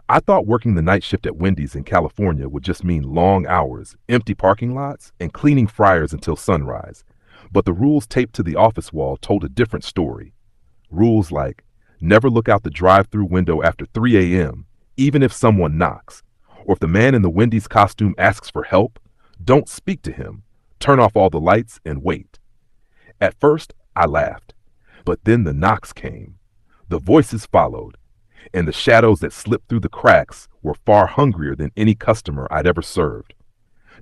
I thought working the night shift at Wendy's in California would just mean long hours, empty parking lots, and cleaning fryers until sunrise. But the rules taped to the office wall told a different story. Rules like never look out the drive-through window after 3 a.m., even if someone knocks. Or if the man in the Wendy's costume asks for help, don't speak to him. Turn off all the lights and wait. At first, I laughed. But then the knocks came. The voices followed, and the shadows that slipped through the cracks were far hungrier than any customer I'd ever served.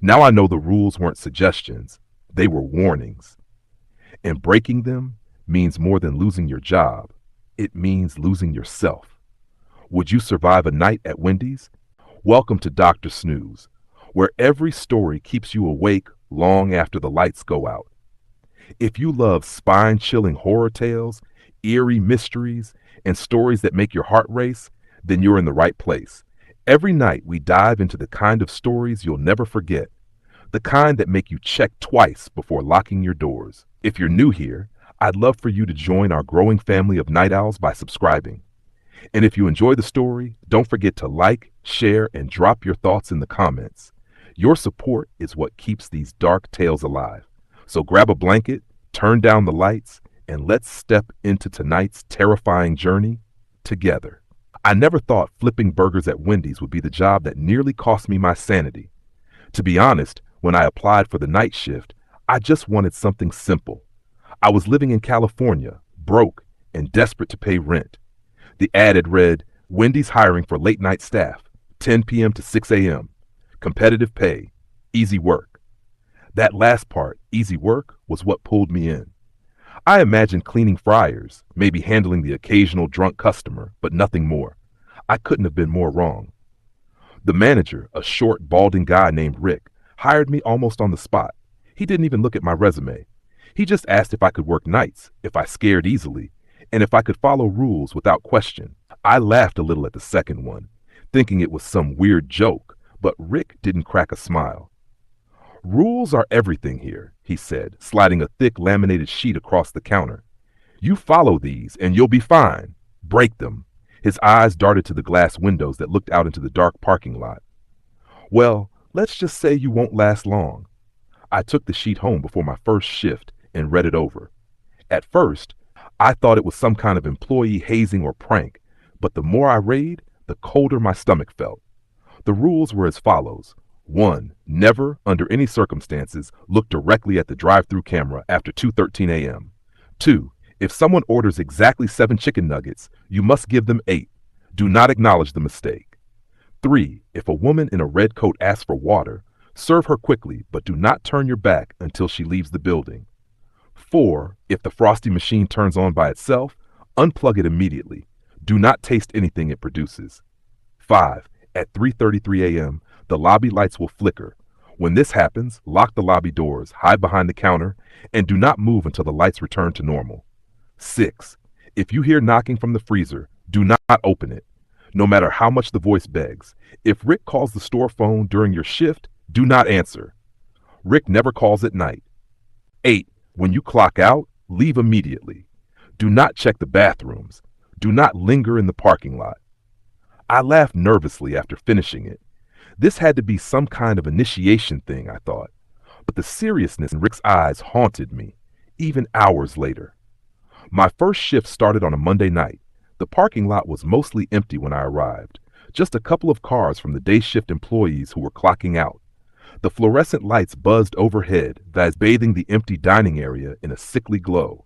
Now I know the rules weren't suggestions, they were warnings. And breaking them means more than losing your job. It means losing yourself. Would you survive a night at Wendy's? Welcome to Dr. Snooze, where every story keeps you awake long after the lights go out. If you love spine-chilling horror tales, eerie mysteries, and stories that make your heart race, then you're in the right place. Every night we dive into the kind of stories you'll never forget, the kind that make you check twice before locking your doors. If you're new here, I'd love for you to join our growing family of night owls by subscribing. And if you enjoy the story, don't forget to like, share, and drop your thoughts in the comments. Your support is what keeps these dark tales alive. So grab a blanket, turn down the lights, and let's step into tonight's terrifying journey together. I never thought flipping burgers at Wendy's would be the job that nearly cost me my sanity. To be honest, when I applied for the night shift, I just wanted something simple. I was living in California, broke, and desperate to pay rent. The ad had read, Wendy's hiring for late night staff, 10 p.m. to 6 a.m., competitive pay, easy work. That last part, easy work, was what pulled me in. I imagined cleaning fryers, maybe handling the occasional drunk customer, but nothing more. I couldn't have been more wrong. The manager, a short, balding guy named Rick, hired me almost on the spot. He didn't even look at my resume. He just asked if I could work nights, if I scared easily, and if I could follow rules without question. I laughed a little at the second one, thinking it was some weird joke, but Rick didn't crack a smile. Rules are everything here, he said, sliding a thick laminated sheet across the counter. You follow these and you'll be fine. Break them. His eyes darted to the glass windows that looked out into the dark parking lot. Well, let's just say you won't last long. I took the sheet home before my first shift and read it over. At first, I thought it was some kind of employee hazing or prank, but the more I read, the colder my stomach felt. The rules were as follows. 1. Never, under any circumstances, look directly at the drive-through camera after 2:13 a.m. 2. If someone orders exactly 7 chicken nuggets, you must give them 8. Do not acknowledge the mistake. 3. If a woman in a red coat asks for water, serve her quickly, but do not turn your back until she leaves the building. 4. If the frosty machine turns on by itself, unplug it immediately. Do not taste anything it produces. 5. At 3:33 a.m., the lobby lights will flicker. When this happens, lock the lobby doors, hide behind the counter, and do not move until the lights return to normal. 6. If you hear knocking from the freezer, do not open it, no matter how much the voice begs. If Rick calls the store phone during your shift, do not answer. Rick never calls at night. 8. When you clock out, leave immediately. Do not check the bathrooms. Do not linger in the parking lot. I laughed nervously after finishing it. This had to be some kind of initiation thing, I thought. But the seriousness in Rick's eyes haunted me, even hours later. My first shift started on a Monday night. The parking lot was mostly empty when I arrived. Just a couple of cars from the day shift employees who were clocking out. The fluorescent lights buzzed overhead, bathing the empty dining area in a sickly glow.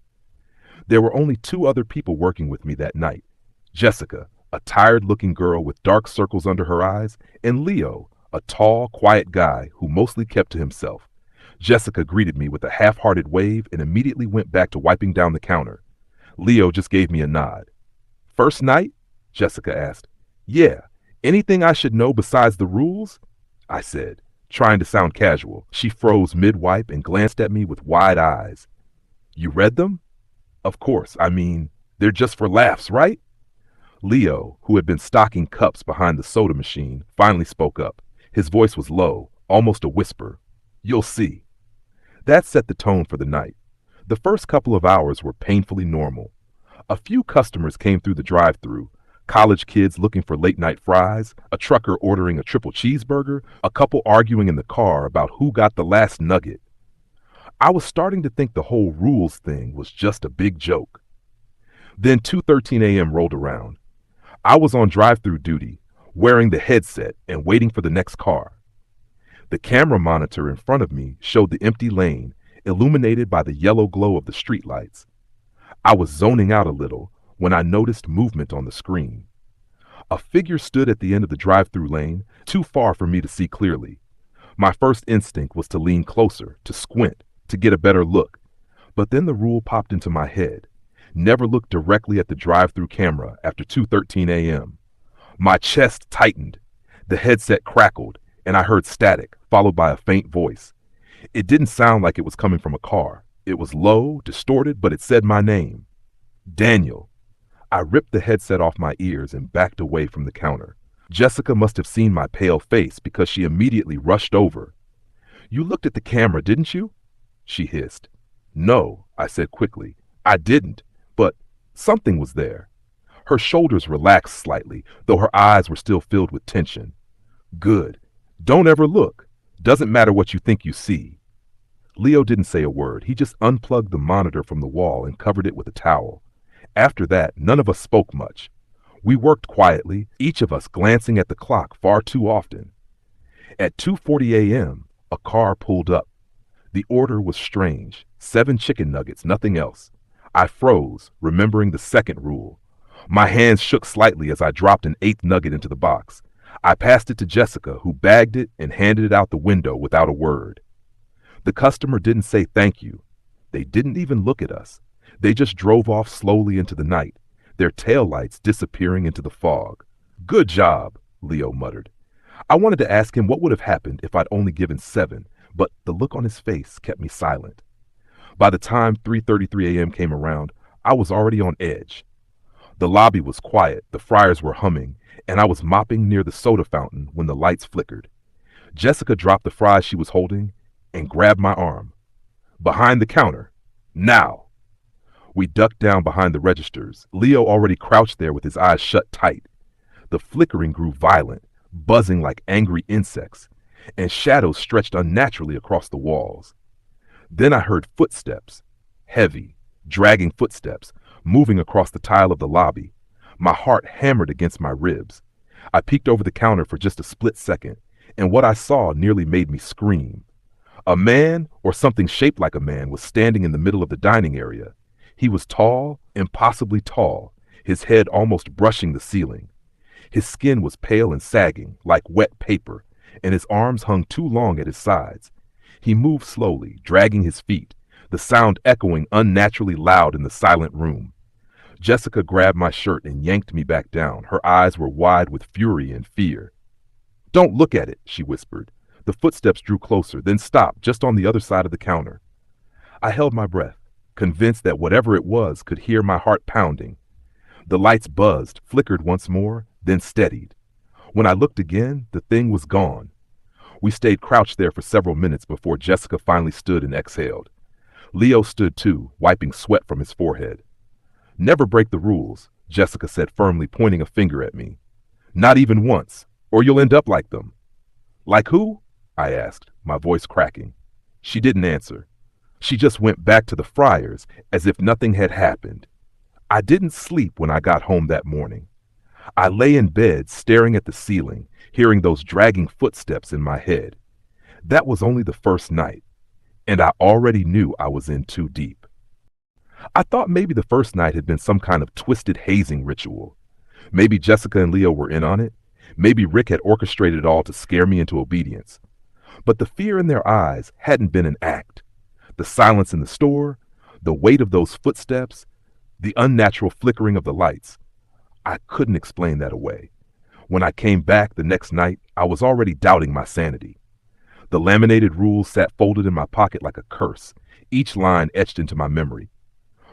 There were only 2 other people working with me that night. Jessica, a tired-looking girl with dark circles under her eyes, and Leo, a tall, quiet guy who mostly kept to himself. Jessica greeted me with a half-hearted wave and immediately went back to wiping down the counter. Leo just gave me a nod. First night? Jessica asked. Yeah. Anything I should know besides the rules? I said, trying to sound casual. She froze mid-wipe and glanced at me with wide eyes. You read them? Of course. I mean, they're just for laughs, right? Leo, who had been stocking cups behind the soda machine, finally spoke up. His voice was low, almost a whisper. You'll see. That set the tone for the night. The first couple of hours were painfully normal. A few customers came through the drive-thru, College kids looking for late night fries, a trucker ordering a triple cheeseburger, a couple arguing in the car about who got the last nugget. I was starting to think the whole rules thing was just a big joke. Then 2:13 a.m. rolled around. I was on drive-through duty, wearing the headset and waiting for the next car. The camera monitor in front of me showed the empty lane, illuminated by the yellow glow of the streetlights. I was zoning out a little when I noticed movement on the screen. A figure stood at the end of the drive-through lane, too far for me to see clearly. My first instinct was to lean closer, to squint, to get a better look. But then the rule popped into my head. Never look directly at the drive-through camera after 2:13 a.m. My chest tightened. The headset crackled, and I heard static, followed by a faint voice. It didn't sound like it was coming from a car. It was low, distorted, but it said my name. Daniel. I ripped the headset off my ears and backed away from the counter. Jessica must have seen my pale face because she immediately rushed over. "You looked at the camera, didn't you?" she hissed. "No," I said quickly. "I didn't, but something was there." Her shoulders relaxed slightly, though her eyes were still filled with tension. "Good. Don't ever look. Doesn't matter what you think you see." Leo didn't say a word. He just unplugged the monitor from the wall and covered it with a towel. After that, none of us spoke much. We worked quietly, each of us glancing at the clock far too often. At 2:40 a.m., a car pulled up. The order was strange. 7 chicken nuggets, nothing else. I froze, remembering the second rule. My hands shook slightly as I dropped an 8th nugget into the box. I passed it to Jessica, who bagged it and handed it out the window without a word. The customer didn't say thank you. They didn't even look at us. They just drove off slowly into the night, their taillights disappearing into the fog. "Good job," Leo muttered. I wanted to ask him what would have happened if I'd only given 7, but the look on his face kept me silent. By the time 3:33 a.m. came around, I was already on edge. The lobby was quiet, the fryers were humming, and I was mopping near the soda fountain when the lights flickered. Jessica dropped the fries she was holding and grabbed my arm. "Behind the counter. Now!" We ducked down behind the registers, Leo already crouched there with his eyes shut tight. The flickering grew violent, buzzing like angry insects, and shadows stretched unnaturally across the walls. Then I heard footsteps, heavy, dragging footsteps, moving across the tile of the lobby. My heart hammered against my ribs. I peeked over the counter for just a split second, and what I saw nearly made me scream. A man, or something shaped like a man, was standing in the middle of the dining area. He was tall, impossibly tall, his head almost brushing the ceiling. His skin was pale and sagging, like wet paper, and his arms hung too long at his sides. He moved slowly, dragging his feet, the sound echoing unnaturally loud in the silent room. Jessica grabbed my shirt and yanked me back down. Her eyes were wide with fury and fear. "Don't look at it," she whispered. The footsteps drew closer, then stopped just on the other side of the counter. I held my breath, convinced that whatever it was could hear my heart pounding. The lights buzzed, flickered once more, then steadied. When I looked again, the thing was gone. We stayed crouched there for several minutes before Jessica finally stood and exhaled. Leo stood too, wiping sweat from his forehead. "Never break the rules," Jessica said firmly, pointing a finger at me. "Not even once, or you'll end up like them." "Like who?" I asked, my voice cracking. She didn't answer. She just went back to the fryers as if nothing had happened. I didn't sleep when I got home that morning. I lay in bed staring at the ceiling, hearing those dragging footsteps in my head. That was only the first night, and I already knew I was in too deep. I thought maybe the first night had been some kind of twisted hazing ritual. Maybe Jessica and Leo were in on it. Maybe Rick had orchestrated it all to scare me into obedience. But the fear in their eyes hadn't been an act. The silence in the store, the weight of those footsteps, the unnatural flickering of the lights. I couldn't explain that away. When I came back the next night, I was already doubting my sanity. The laminated rules sat folded in my pocket like a curse, each line etched into my memory.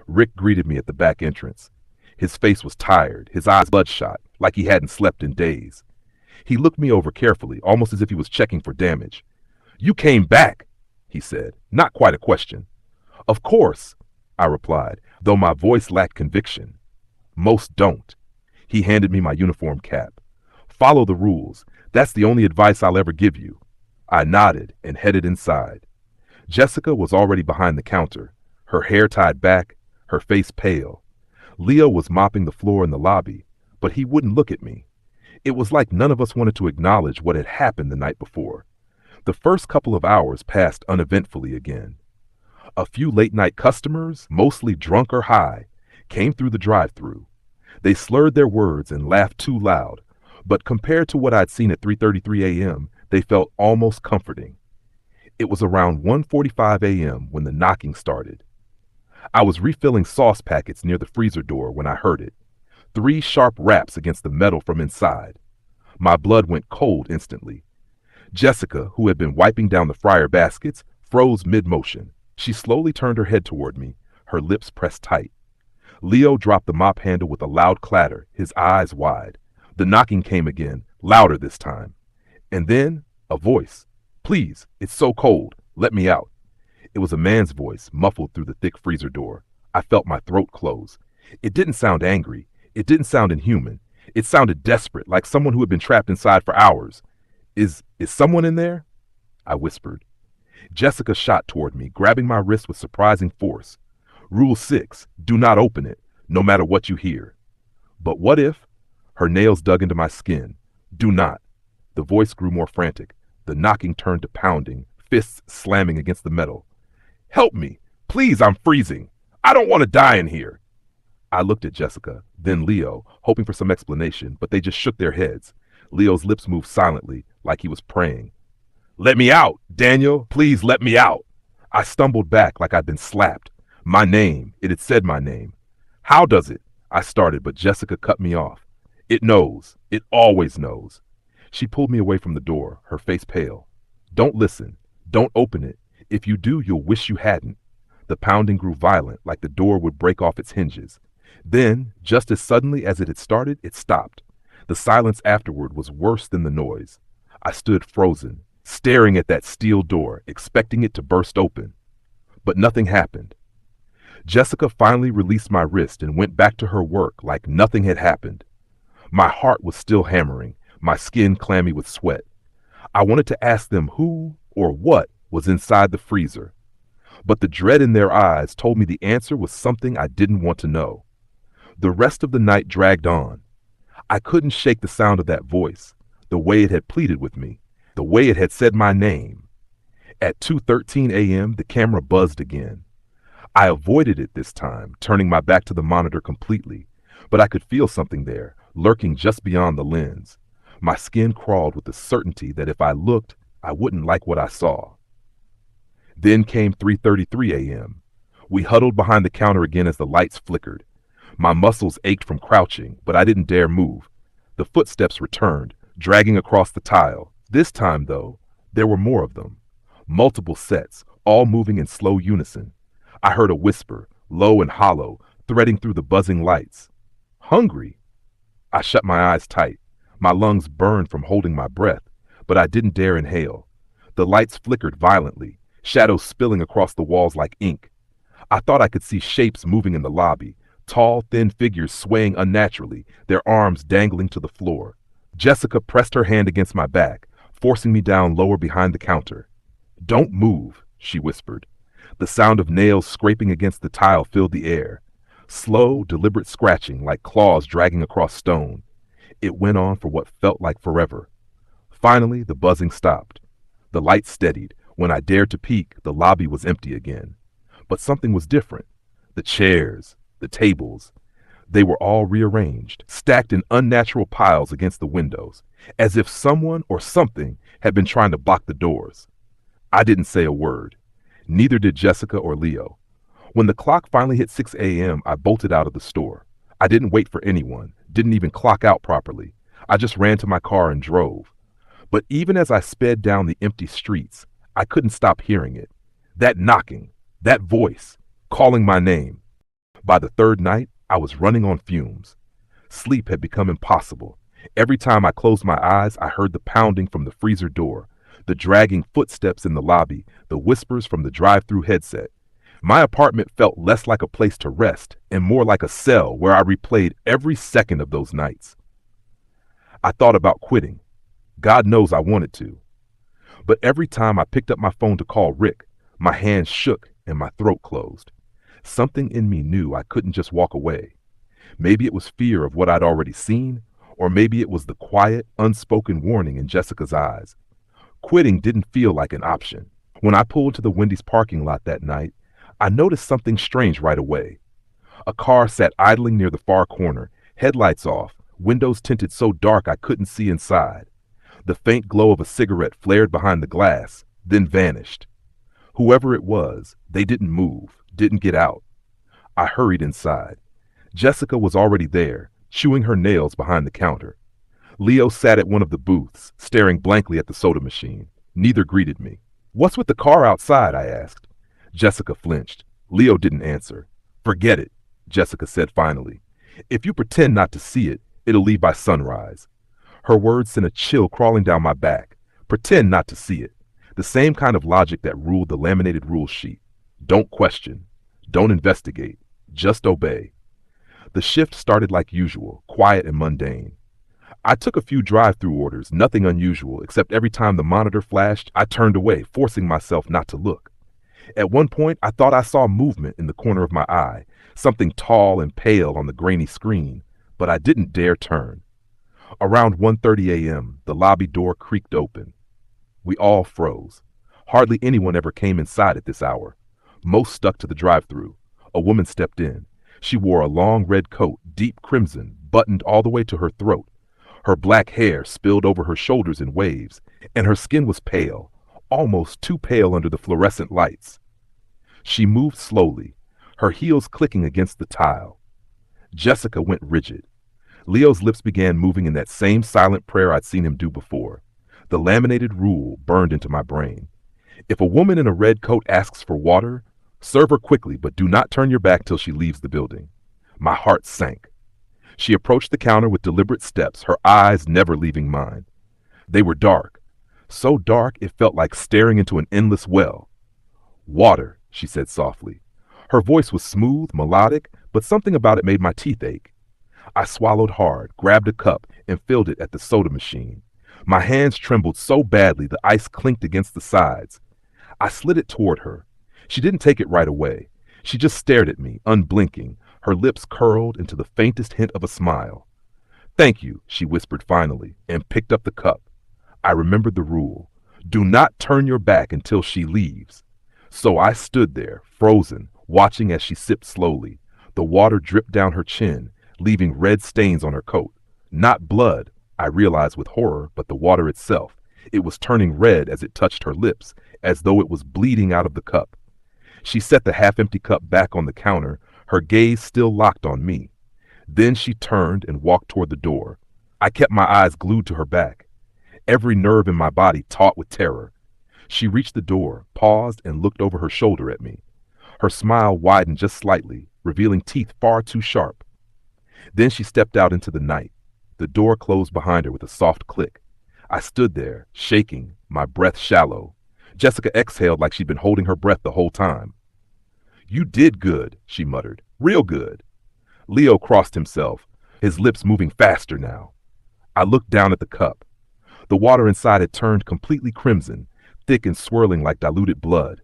Rick greeted me at the back entrance. His face was tired, his eyes bloodshot, like he hadn't slept in days. He looked me over carefully, almost as if he was checking for damage. "You came back," he said, not quite a question. "Of course," I replied, though my voice lacked conviction. Most don't. He handed me my uniform cap. Follow the rules. That's the only advice I'll ever give you. I nodded and headed inside. Jessica was already behind the counter, her hair tied back, her face pale. Leo was mopping the floor in the lobby, but he wouldn't look at me. It was like none of us wanted to acknowledge what had happened the night before. The first couple of hours passed uneventfully again. A few late-night customers, mostly drunk or high, came through the drive-thru. They slurred their words and laughed too loud, but compared to what I'd seen at 3:33 a.m., they felt almost comforting. It was around 1:45 a.m. when the knocking started. I was refilling sauce packets near the freezer door when I heard it. 3 sharp raps against the metal from inside. My blood went cold instantly. Jessica, who had been wiping down the fryer baskets, froze mid-motion. She slowly turned her head toward me, her lips pressed tight. Leo dropped the mop handle with a loud clatter, his eyes wide. The knocking came again, louder this time. And then, a voice. "Please, it's so cold. Let me out." It was a man's voice, muffled through the thick freezer door. I felt my throat close. It didn't sound angry. It didn't sound inhuman. It sounded desperate, like someone who had been trapped inside for hours. Is someone in there?" I whispered. Jessica shot toward me, grabbing my wrist with surprising force. "Rule 6, do not open it, no matter what you hear." "But what if?" Her nails dug into my skin. "Do not." The voice grew more frantic. The knocking turned to pounding, fists slamming against the metal. "Help me! Please, I'm freezing! I don't want to die in here!" I looked at Jessica, then Leo, hoping for some explanation, but they just shook their heads. Leo's lips moved silently, like he was praying. "Let me out! Daniel, please let me out!" I stumbled back like I'd been slapped. My name, it had said my name. "How does it?" I started, but Jessica cut me off. "It knows. It always knows." She pulled me away from the door, her face pale. "Don't listen. Don't open it. If you do, you'll wish you hadn't." The pounding grew violent, like the door would break off its hinges. Then, just as suddenly as it had started, it stopped. The silence afterward was worse than the noise. I stood frozen, staring at that steel door, expecting it to burst open. But nothing happened. Jessica finally released my wrist and went back to her work like nothing had happened. My heart was still hammering, my skin clammy with sweat. I wanted to ask them who or what was inside the freezer. But the dread in their eyes told me the answer was something I didn't want to know. The rest of the night dragged on. I couldn't shake the sound of that voice, the way it had pleaded with me, the way it had said my name. At 2:13 a.m., the camera buzzed again. I avoided it this time, turning my back to the monitor completely, but I could feel something there, lurking just beyond the lens. My skin crawled with the certainty that if I looked, I wouldn't like what I saw. Then came 3:33 a.m. We huddled behind the counter again as the lights flickered. My muscles ached from crouching, but I didn't dare move. The footsteps returned, dragging across the tile. This time, though, there were more of them. Multiple sets, all moving in slow unison. I heard a whisper, low and hollow, threading through the buzzing lights. "Hungry?" I shut my eyes tight. My lungs burned from holding my breath, but I didn't dare inhale. The lights flickered violently, shadows spilling across the walls like ink. I thought I could see shapes moving in the lobby, tall, thin figures swaying unnaturally, their arms dangling to the floor. Jessica pressed her hand against my back, forcing me down lower behind the counter. "Don't move," she whispered. The sound of nails scraping against the tile filled the air. Slow, deliberate scratching like claws dragging across stone. It went on for what felt like forever. Finally, the buzzing stopped. The light steadied. When I dared to peek, the lobby was empty again. But something was different. The chairs, the tables, they were all rearranged, stacked in unnatural piles against the windows, as if someone or something had been trying to block the doors. I didn't say a word. Neither did Jessica or Leo. When the clock finally hit 6 a.m., I bolted out of the store. I didn't wait for anyone, didn't even clock out properly. I just ran to my car and drove. But even as I sped down the empty streets, I couldn't stop hearing it. That knocking, that voice, calling my name. By the third night, I was running on fumes. Sleep had become impossible. Every time I closed my eyes, I heard the pounding from the freezer door, the dragging footsteps in the lobby, the whispers from the drive-through headset. My apartment felt less like a place to rest and more like a cell where I replayed every second of those nights. I thought about quitting. God knows I wanted to. But every time I picked up my phone to call Rick, my hands shook and my throat closed. Something in me knew I couldn't just walk away. Maybe it was fear of what I'd already seen, or maybe it was the quiet, unspoken warning in Jessica's eyes. Quitting didn't feel like an option. When I pulled to the Wendy's parking lot that night, I noticed something strange right away. A car sat idling near the far corner, headlights off, windows tinted so dark I couldn't see inside. The faint glow of a cigarette flared behind the glass, then vanished. Whoever it was, they didn't move, didn't get out. I hurried inside. Jessica was already there, chewing her nails behind the counter. Leo sat at one of the booths, staring blankly at the soda machine. Neither greeted me. "What's with the car outside?" I asked. Jessica flinched. Leo didn't answer. "Forget it," Jessica said finally. "If you pretend not to see it, it'll leave by sunrise." Her words sent a chill crawling down my back. Pretend not to see it. The same kind of logic that ruled the laminated rule sheet. Don't question. Don't investigate. Just obey. The shift started like usual, quiet and mundane. I took a few drive-through orders, nothing unusual, except every time the monitor flashed, I turned away, forcing myself not to look. At one point, I thought I saw movement in the corner of my eye, something tall and pale on the grainy screen, but I didn't dare turn. Around 1:30 a.m., the lobby door creaked open. We all froze. Hardly anyone ever came inside at this hour. Most stuck to the drive-through. A woman stepped in. She wore a long red coat, deep crimson, buttoned all the way to her throat. Her black hair spilled over her shoulders in waves, and her skin was pale, almost too pale under the fluorescent lights. She moved slowly, her heels clicking against the tile. Jessica went rigid. Leo's lips began moving in that same silent prayer I'd seen him do before. The laminated rule burned into my brain. If a woman in a red coat asks for water, serve her quickly, but do not turn your back till she leaves the building. My heart sank. She approached the counter with deliberate steps, her eyes never leaving mine. They were dark, so dark it felt like staring into an endless well. "Water," she said softly. Her voice was smooth, melodic, but something about it made my teeth ache. I swallowed hard, grabbed a cup, and filled it at the soda machine. My hands trembled so badly the ice clinked against the sides. I slid it toward her. She didn't take it right away. She just stared at me, unblinking, her lips curled into the faintest hint of a smile. "Thank you," she whispered finally, and picked up the cup. I remembered the rule. Do not turn your back until she leaves. So I stood there, frozen, watching as she sipped slowly. The water dripped down her chin, leaving red stains on her coat. Not blood, I realized with horror, but the water itself. It was turning red as it touched her lips, as though it was bleeding out of the cup. She set the half-empty cup back on the counter, her gaze still locked on me. Then she turned and walked toward the door. I kept my eyes glued to her back, every nerve in my body taut with terror. She reached the door, paused, and looked over her shoulder at me. Her smile widened just slightly, revealing teeth far too sharp. Then she stepped out into the night. The door closed behind her with a soft click. I stood there, shaking, my breath shallow. Jessica exhaled like she'd been holding her breath the whole time. "You did good," she muttered. "Real good." Leo crossed himself, his lips moving faster now. I looked down at the cup. The water inside had turned completely crimson, thick and swirling like diluted blood.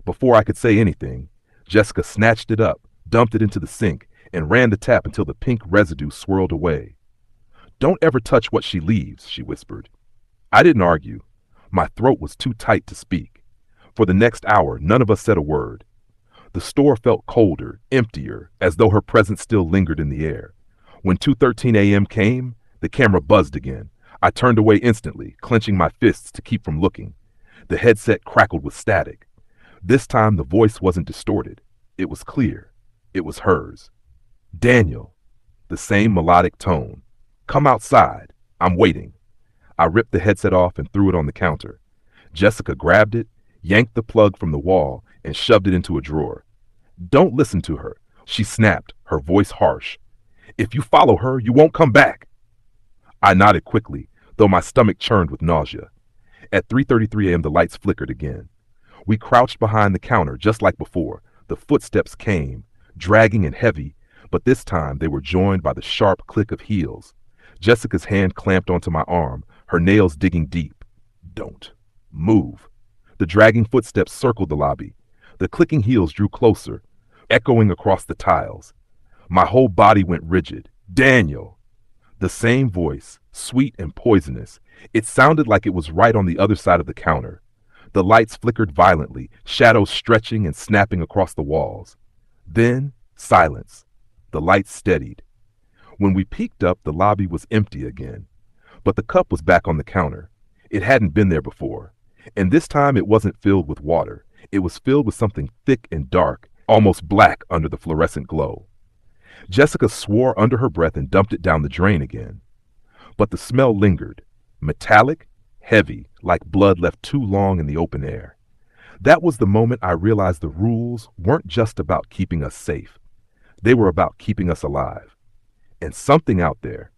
Before I could say anything, Jessica snatched it up, dumped it into the sink, and ran the tap until the pink residue swirled away. "Don't ever touch what she leaves," she whispered. I didn't argue. My throat was too tight to speak. For the next hour, none of us said a word. The store felt colder, emptier, as though her presence still lingered in the air. When 2:13 a.m. came, the camera buzzed again. I turned away instantly, clenching my fists to keep from looking. The headset crackled with static. This time the voice wasn't distorted. It was clear. It was hers. "Daniel." The same melodic tone. "Come outside. I'm waiting." I ripped the headset off and threw it on the counter. Jessica grabbed it, yanked the plug from the wall, and shoved it into a drawer. "Don't listen to her," she snapped, her voice harsh. "If you follow her, you won't come back." I nodded quickly, though my stomach churned with nausea. At 3:33 a.m. the lights flickered again. We crouched behind the counter just like before, The footsteps came, dragging and heavy, but this time they were joined by the sharp click of heels. Jessica's hand clamped onto my arm, her nails digging deep. Don't move. The dragging footsteps circled the lobby. The clicking heels drew closer, echoing across the tiles. My whole body went rigid. Daniel! The same voice, sweet and poisonous. It sounded like it was right on the other side of the counter. The lights flickered violently, shadows stretching and snapping across the walls. Then, silence. The lights steadied. When we peeked up, the lobby was empty again. But the cup was back on the counter. It hadn't been there before. And this time it wasn't filled with water. It was filled with something thick and dark, almost black under the fluorescent glow. Jessica swore under her breath and dumped it down the drain again. But the smell lingered, metallic, heavy, like blood left too long in the open air. That was the moment I realized the rules weren't just about keeping us safe. They were about keeping us alive. And something out there,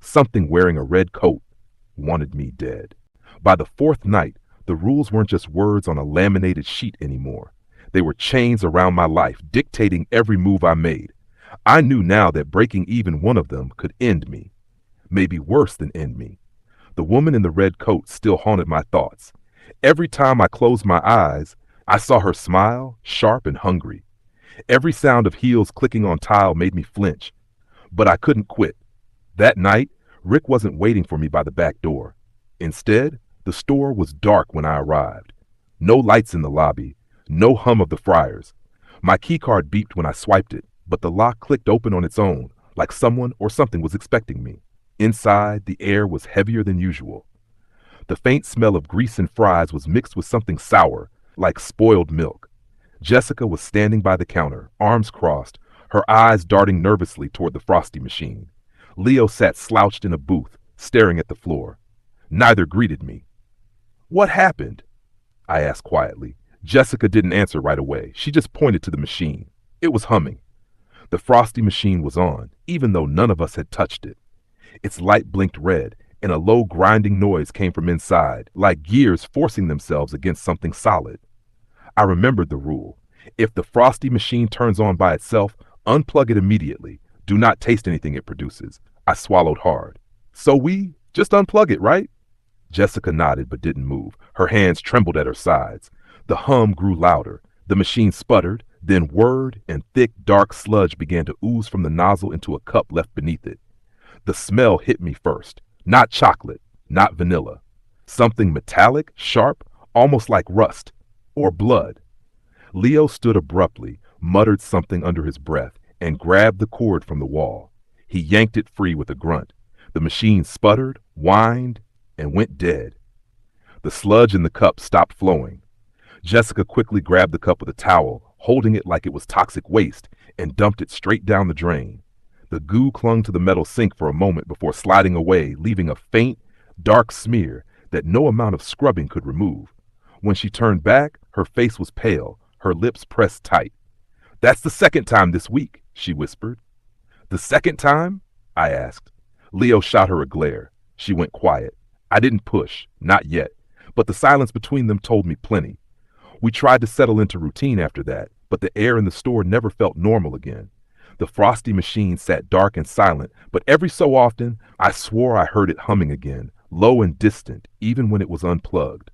something wearing a red coat, wanted me dead. By the fourth night, the rules weren't just words on a laminated sheet anymore. They were chains around my life, dictating every move I made. I knew now that breaking even one of them could end me. Maybe worse than end me. The woman in the red coat still haunted my thoughts. Every time I closed my eyes, I saw her smile, sharp and hungry. Every sound of heels clicking on tile made me flinch. But I couldn't quit. That night, Rick wasn't waiting for me by the back door. Instead, the store was dark when I arrived. No lights in the lobby, no hum of the fryers. My keycard beeped when I swiped it, but the lock clicked open on its own, like someone or something was expecting me. Inside, the air was heavier than usual. The faint smell of grease and fries was mixed with something sour, like spoiled milk. Jessica was standing by the counter, arms crossed, her eyes darting nervously toward the frosty machine. Leo sat slouched in a booth, staring at the floor. Neither greeted me. "What happened?" I asked quietly. Jessica didn't answer right away. She just pointed to the machine. It was humming. The frosty machine was on, even though none of us had touched it. Its light blinked red, and a low grinding noise came from inside, like gears forcing themselves against something solid. I remembered the rule. If the frosty machine turns on by itself, unplug it immediately. Do not taste anything it produces. I swallowed hard. So we just unplug it, right? Jessica nodded but didn't move. Her hands trembled at her sides. The hum grew louder. The machine sputtered. Then word and thick, dark sludge began to ooze from the nozzle into a cup left beneath it. The smell hit me first. Not chocolate, not vanilla. Something metallic, sharp, almost like rust. Or blood. Leo stood abruptly, muttered something under his breath, and grabbed the cord from the wall. He yanked it free with a grunt. The machine sputtered, whined, and went dead. The sludge in the cup stopped flowing. Jessica quickly grabbed the cup with a towel, holding it like it was toxic waste, and dumped it straight down the drain. The goo clung to the metal sink for a moment before sliding away, leaving a faint, dark smear that no amount of scrubbing could remove. When she turned back, her face was pale, her lips pressed tight. "That's the second time this week," she whispered. "The second time?" I asked. Leo shot her a glare. She went quiet. I didn't push, not yet, but the silence between them told me plenty. We tried to settle into routine after that, but the air in the store never felt normal again. The frosty machine sat dark and silent, but every so often I swore I heard it humming again, low and distant, even when it was unplugged.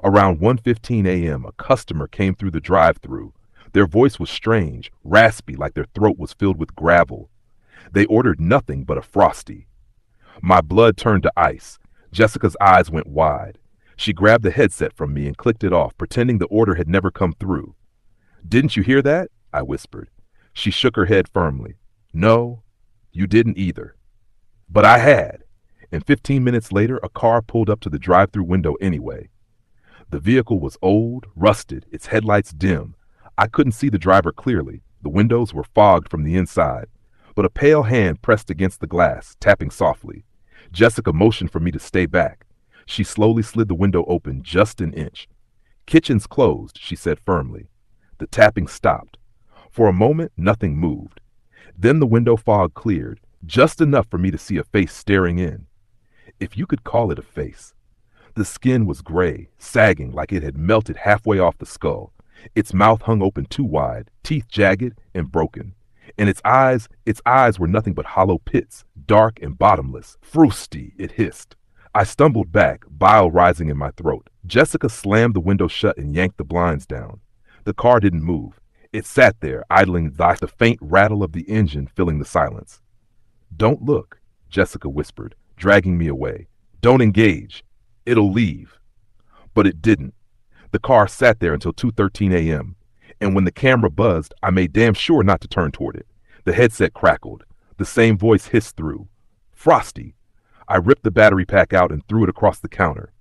Around 1:15 a.m., a customer came through the drive-thru. Their voice was strange, raspy, like their throat was filled with gravel. They ordered nothing but a frosty. My blood turned to ice. Jessica's eyes went wide. She grabbed the headset from me and clicked it off, pretending the order had never come through. "Didn't you hear that?" I whispered. She shook her head firmly. "No, you didn't either." But I had. And 15 minutes later, a car pulled up to the drive-thru window anyway. The vehicle was old, rusted, its headlights dim. I couldn't see the driver clearly. The windows were fogged from the inside. But a pale hand pressed against the glass, tapping softly. Jessica motioned for me to stay back. She slowly slid the window open just an inch. "Kitchen's closed," she said firmly. The tapping stopped. For a moment, nothing moved. Then the window fog cleared, just enough for me to see a face staring in. If you could call it a face. The skin was gray, sagging like it had melted halfway off the skull. Its mouth hung open too wide, teeth jagged and broken. And its eyes were nothing but hollow pits, dark and bottomless. Frosty, it hissed. I stumbled back, bile rising in my throat. Jessica slammed the window shut and yanked the blinds down. The car didn't move. It sat there, idling, the faint rattle of the engine filling the silence. "Don't look," Jessica whispered, dragging me away. "Don't engage. It'll leave." But it didn't. The car sat there until 2:13 a.m., and when the camera buzzed, I made damn sure not to turn toward it. The headset crackled. The same voice hissed through. "Frosty." I ripped the battery pack out and threw it across the counter.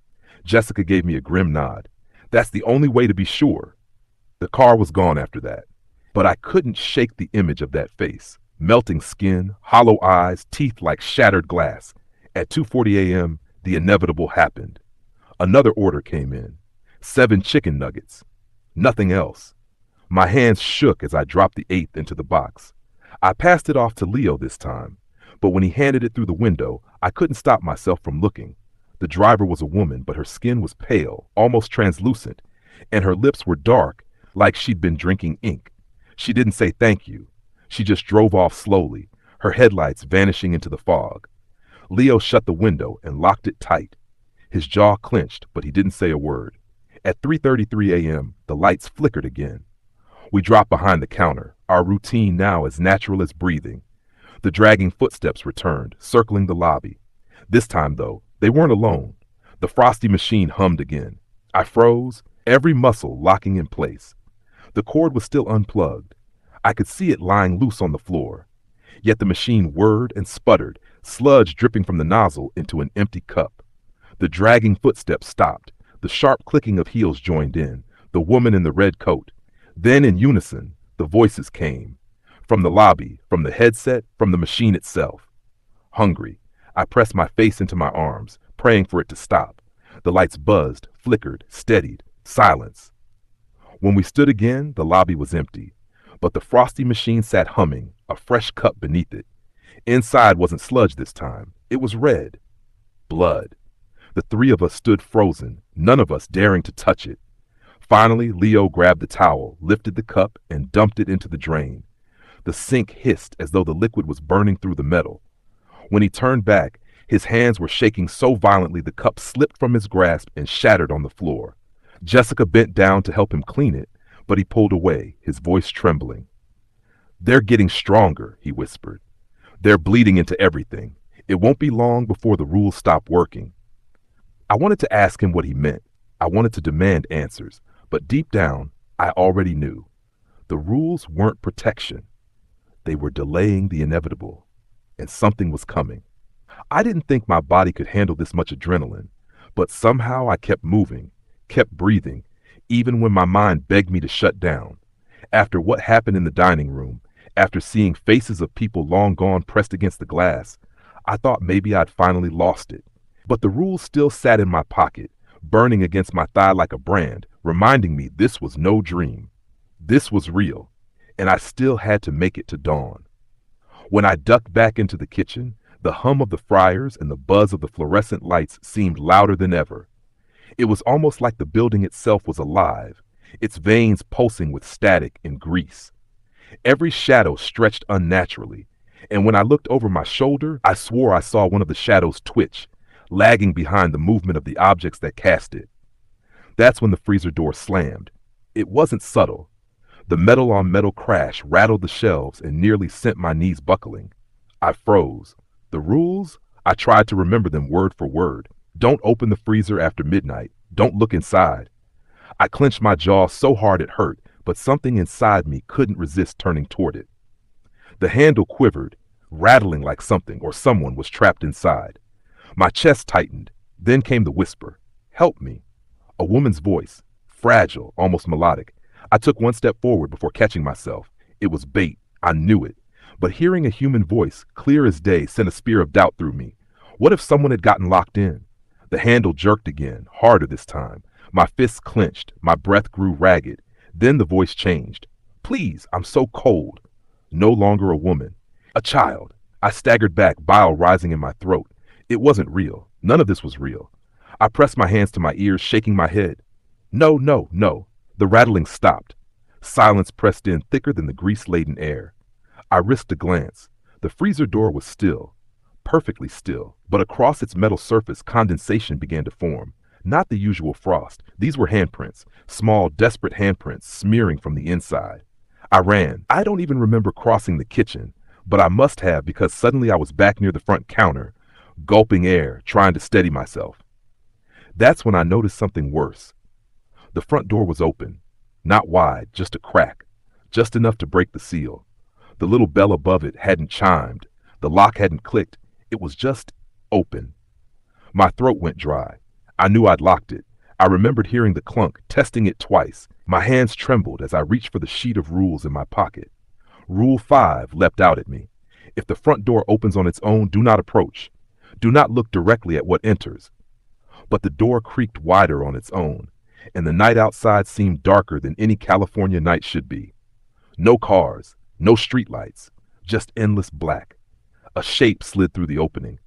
Jessica gave me a grim nod. "That's the only way to be sure." The car was gone after that. But I couldn't shake the image of that face. Melting skin, hollow eyes, teeth like shattered glass. At 2:40 a.m., the inevitable happened. Another order came in. 7 chicken nuggets. Nothing else. My hands shook as I dropped the 8th into the box. I passed it off to Leo this time, but when he handed it through the window, I couldn't stop myself from looking. The driver was a woman, but her skin was pale, almost translucent, and her lips were dark, like she'd been drinking ink. She didn't say thank you. She just drove off slowly, her headlights vanishing into the fog. Leo shut the window and locked it tight. His jaw clenched, but he didn't say a word. At 3:33 a.m., the lights flickered again. We dropped behind the counter, our routine now as natural as breathing. The dragging footsteps returned, circling the lobby. This time, though, they weren't alone. The frosty machine hummed again. I froze, every muscle locking in place. The cord was still unplugged. I could see it lying loose on the floor. Yet the machine whirred and sputtered, sludge dripping from the nozzle into an empty cup. The dragging footsteps stopped. The sharp clicking of heels joined in, the woman in the red coat. Then in unison, the voices came. From the lobby, from the headset, from the machine itself. Hungry, I pressed my face into my arms, praying for it to stop. The lights buzzed, flickered, steadied. Silence. When we stood again, the lobby was empty. But the frosty machine sat humming, a fresh cup beneath it. Inside wasn't sludge this time. It was red. Blood. The 3 of us stood frozen, none of us daring to touch it. Finally, Leo grabbed the towel, lifted the cup, and dumped it into the drain. The sink hissed as though the liquid was burning through the metal. When he turned back, his hands were shaking so violently the cup slipped from his grasp and shattered on the floor. Jessica bent down to help him clean it, but he pulled away, his voice trembling. "They're getting stronger," he whispered. "They're bleeding into everything. It won't be long before the rules stop working." I wanted to ask him what he meant. I wanted to demand answers, but deep down, I already knew. The rules weren't protection. They were delaying the inevitable, and something was coming. I didn't think my body could handle this much adrenaline, but somehow I kept moving, kept breathing, even when my mind begged me to shut down. After what happened in the dining room, after seeing faces of people long gone pressed against the glass, I thought maybe I'd finally lost it. But the rules still sat in my pocket, burning against my thigh like a brand, reminding me this was no dream. This was real, and I still had to make it to dawn. When I ducked back into the kitchen, the hum of the fryers and the buzz of the fluorescent lights seemed louder than ever. It was almost like the building itself was alive, its veins pulsing with static and grease. Every shadow stretched unnaturally, and when I looked over my shoulder, I swore I saw one of the shadows twitch, lagging behind the movement of the objects that cast it. That's when the freezer door slammed. It wasn't subtle. The metal-on-metal crash rattled the shelves and nearly sent my knees buckling. I froze. The rules? I tried to remember them word for word. Don't open the freezer after midnight. Don't look inside. I clenched my jaw so hard it hurt, but something inside me couldn't resist turning toward it. The handle quivered, rattling like something or someone was trapped inside. My chest tightened. Then came the whisper. "Help me." A woman's voice, fragile, almost melodic. I took one step forward before catching myself. It was bait. I knew it. But hearing a human voice, clear as day, sent a spear of doubt through me. What if someone had gotten locked in? The handle jerked again, harder this time. My fists clenched. My breath grew ragged. Then the voice changed. "Please, I'm so cold." No longer a woman. A child. I staggered back, bile rising in my throat. It wasn't real. None of this was real. I pressed my hands to my ears, shaking my head. No, no, no. The rattling stopped. Silence pressed in thicker than the grease-laden air. I risked a glance. The freezer door was still, perfectly still, but across its metal surface condensation began to form. Not the usual frost. These were handprints, small, desperate handprints smearing from the inside. I ran. I don't even remember crossing the kitchen, but I must have because suddenly I was back near the front counter, gulping air, trying to steady myself. That's when I noticed something worse. The front door was open. Not wide, just a crack, just enough to break the seal. The little bell above it hadn't chimed. The lock hadn't clicked. It was just open. My throat went dry. I knew I'd locked it. I remembered hearing the clunk, testing it twice. My hands trembled as I reached for the sheet of rules in my pocket. Rule 5 leapt out at me. If the front door opens on its own, do not approach. Do not look directly at what enters. But the door creaked wider on its own, and the night outside seemed darker than any California night should be. No cars, no streetlights, just endless black. A shape slid through the opening.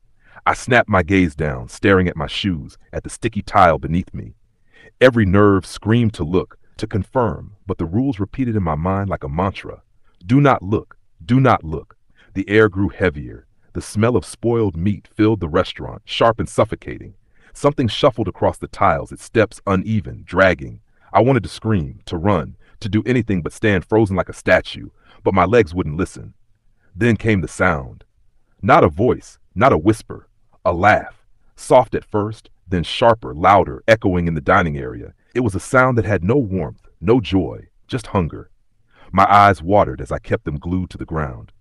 I snapped my gaze down, staring at my shoes, at the sticky tile beneath me. Every nerve screamed to look, to confirm, but the rules repeated in my mind like a mantra. Do not look, do not look. The air grew heavier. The smell of spoiled meat filled the restaurant, sharp and suffocating. Something shuffled across the tiles, its steps uneven, dragging. I wanted to scream, to run, to do anything but stand frozen like a statue, but my legs wouldn't listen. Then came the sound. Not a voice, not a whisper, a laugh. Soft at first, then sharper, louder, echoing in the dining area. It was a sound that had no warmth, no joy, just hunger. My eyes watered as I kept them glued to the ground.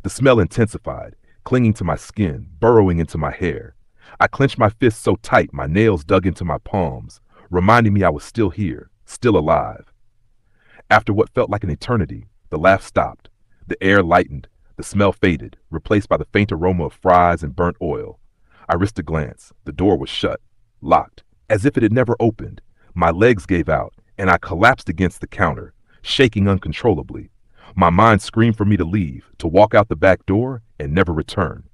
The smell intensified, clinging to my skin, burrowing into my hair. I clenched my fists so tight my nails dug into my palms, reminding me I was still here, still alive. After what felt like an eternity, the laugh stopped. The air lightened. The smell faded, replaced by the faint aroma of fries and burnt oil. I risked a glance. The door was shut, locked, as if it had never opened. My legs gave out, and I collapsed against the counter, shaking uncontrollably. My mind screamed for me to leave, to walk out the back door and never return.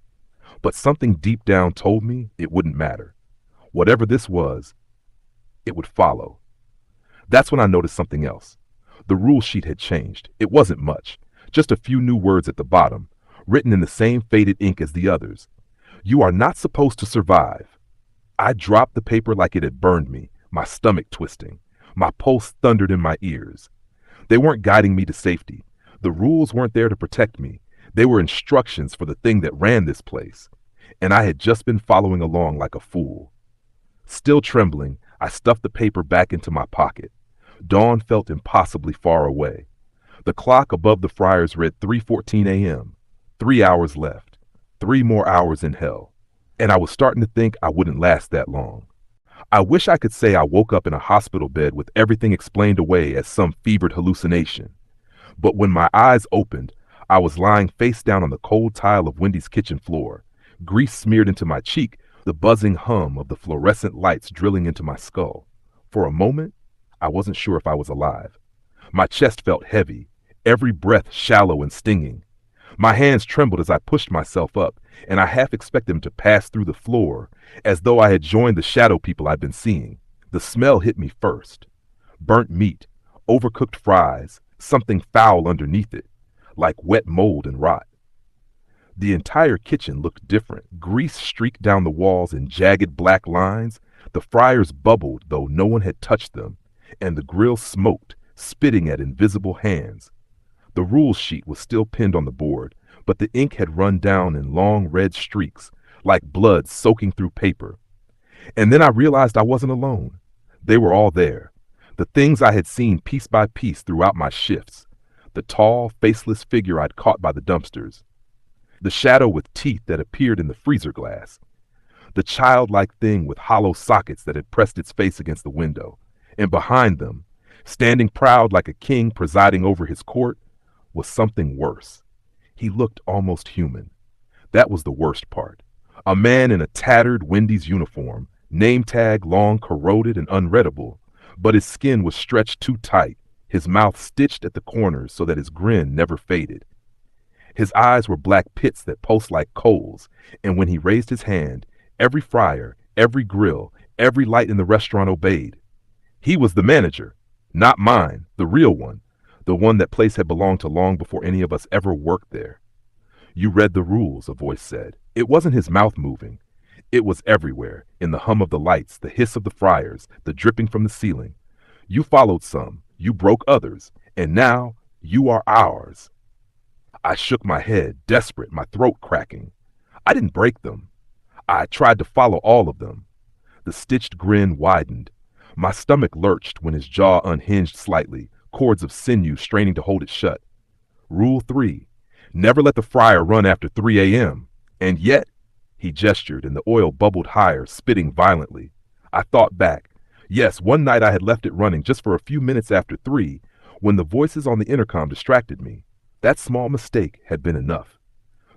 But something deep down told me it wouldn't matter. Whatever this was, it would follow. That's when I noticed something else. The rule sheet had changed. It wasn't much. Just a few new words at the bottom, written in the same faded ink as the others. You are not supposed to survive. I dropped the paper like it had burned me, my stomach twisting. My pulse thundered in my ears. They weren't guiding me to safety. The rules weren't there to protect me. They were instructions for the thing that ran this place. And I had just been following along like a fool. Still trembling, I stuffed the paper back into my pocket. Dawn felt impossibly far away. The clock above the friars read 3:14 a.m. 3 hours left. 3 more hours in hell. And I was starting to think I wouldn't last that long. I wish I could say I woke up in a hospital bed with everything explained away as some fevered hallucination. But when my eyes opened, I was lying face down on the cold tile of Wendy's kitchen floor, grease smeared into my cheek, the buzzing hum of the fluorescent lights drilling into my skull. For a moment, I wasn't sure if I was alive. My chest felt heavy, every breath shallow and stinging. My hands trembled as I pushed myself up, and I half expected them to pass through the floor, as though I had joined the shadow people I'd been seeing. The smell hit me first. Burnt meat, overcooked fries, something foul underneath it, like wet mold and rot. The entire kitchen looked different. Grease streaked down the walls in jagged black lines. The fryers bubbled, though no one had touched them, and the grill smoked, spitting at invisible hands. The rules sheet was still pinned on the board, but the ink had run down in long red streaks, like blood soaking through paper. And then I realized I wasn't alone. They were all there. The things I had seen piece by piece throughout my shifts. The tall, faceless figure I'd caught by the dumpsters. The shadow with teeth that appeared in the freezer glass. The childlike thing with hollow sockets that had pressed its face against the window. And behind them, standing proud like a king presiding over his court, was something worse. He looked almost human. That was the worst part. A man in a tattered Wendy's uniform, name tag long corroded and unreadable, but his skin was stretched too tight, his mouth stitched at the corners so that his grin never faded. His eyes were black pits that pulsed like coals, and when he raised his hand, every fryer, every grill, every light in the restaurant obeyed. He was the manager. Not mine, the real one. The one that place had belonged to long before any of us ever worked there. You read the rules, a voice said. It wasn't his mouth moving. It was everywhere, in the hum of the lights, the hiss of the fryers, the dripping from the ceiling. You followed some, you broke others, and now you are ours. I shook my head, desperate, my throat cracking. I didn't break them. I tried to follow all of them. The stitched grin widened. My stomach lurched when his jaw unhinged slightly, cords of sinew straining to hold it shut. Rule 3. Never let the fryer run after 3 a.m. And yet, he gestured and the oil bubbled higher, spitting violently. I thought back. Yes, one night I had left it running just for a few minutes after 3 when the voices on the intercom distracted me. That small mistake had been enough.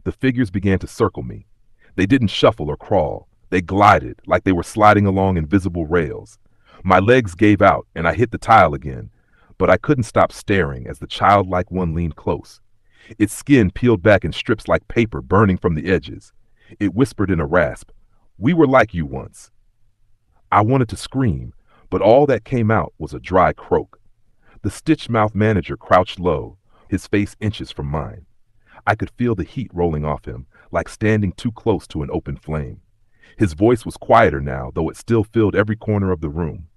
The figures began to circle me. They didn't shuffle or crawl. They glided like they were sliding along invisible rails. My legs gave out and I hit the tile again, but I couldn't stop staring as the childlike one leaned close. Its skin peeled back in strips like paper burning from the edges. It whispered in a rasp, "We were like you once." I wanted to scream, but all that came out was a dry croak. The stitched-mouthed manager crouched low, his face inches from mine. I could feel the heat rolling off him, like standing too close to an open flame. His voice was quieter now, though it still filled every corner of the room.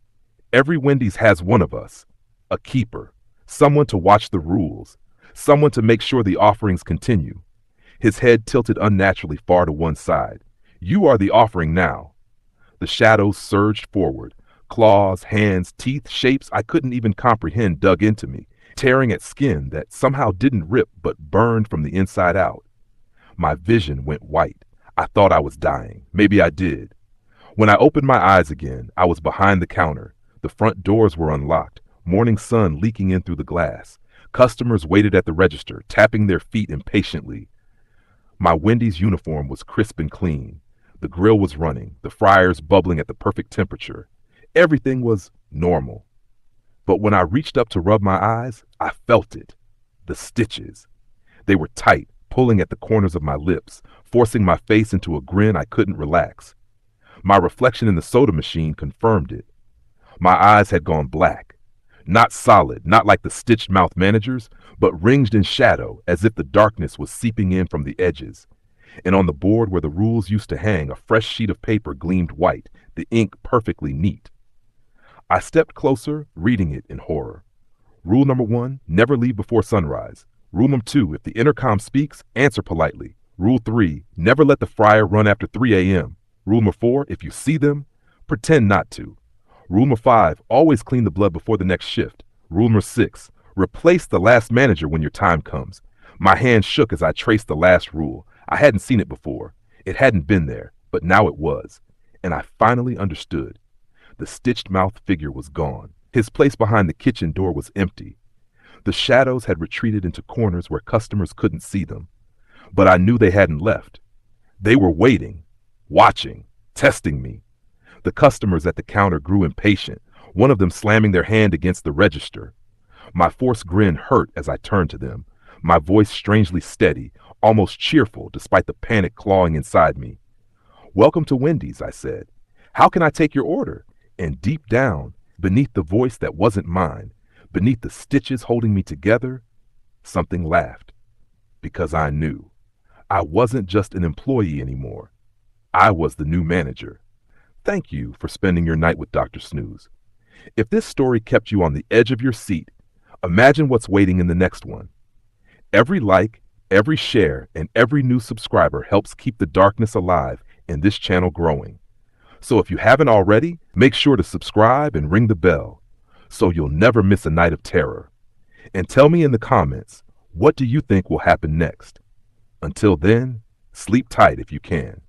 Every Wendy's has one of us, a keeper, someone to watch the rules, someone to make sure the offerings continue. His head tilted unnaturally far to one side. You are the offering now. The shadows surged forward. Claws, hands, teeth, shapes I couldn't even comprehend dug into me, tearing at skin that somehow didn't rip but burned from the inside out. My vision went white. I thought I was dying. Maybe I did. When I opened my eyes again, I was behind the counter. The front doors were unlocked, morning sun leaking in through the glass. Customers waited at the register, tapping their feet impatiently. My Wendy's uniform was crisp and clean. The grill was running, the fryers bubbling at the perfect temperature. Everything was normal. But when I reached up to rub my eyes, I felt it. The stitches. They were tight, pulling at the corners of my lips, forcing my face into a grin I couldn't relax. My reflection in the soda machine confirmed it. My eyes had gone black. Not solid, not like the stitched mouth managers, but ringed in shadow as if the darkness was seeping in from the edges. And on the board where the rules used to hang, a fresh sheet of paper gleamed white, the ink perfectly neat. I stepped closer, reading it in horror. Rule number 1, never leave before sunrise. Rule number 2, if the intercom speaks, answer politely. Rule 3, never let the fryer run after 3 a.m. Rule number 4, if you see them, pretend not to. Rule number 5, always clean the blood before the next shift. Rule number 6, replace the last manager when your time comes. My hand shook as I traced the last rule. I hadn't seen it before. It hadn't been there, but now it was. And I finally understood. The stitched-mouthed figure was gone. His place behind the kitchen door was empty. The shadows had retreated into corners where customers couldn't see them. But I knew they hadn't left. They were waiting, watching, testing me. The customers at the counter grew impatient, one of them slamming their hand against the register. My forced grin hurt as I turned to them, my voice strangely steady, almost cheerful despite the panic clawing inside me. "Welcome to Wendy's," I said. "How can I take your order?" And deep down, beneath the voice that wasn't mine, beneath the stitches holding me together, something laughed. Because I knew. I wasn't just an employee anymore. I was the new manager. Thank you for spending your night with Dr. Snooze. If this story kept you on the edge of your seat, imagine what's waiting in the next one. Every like, every share, and every new subscriber helps keep the darkness alive and this channel growing. So if you haven't already, make sure to subscribe and ring the bell so you'll never miss a night of terror. And tell me in the comments, what do you think will happen next? Until then, sleep tight if you can.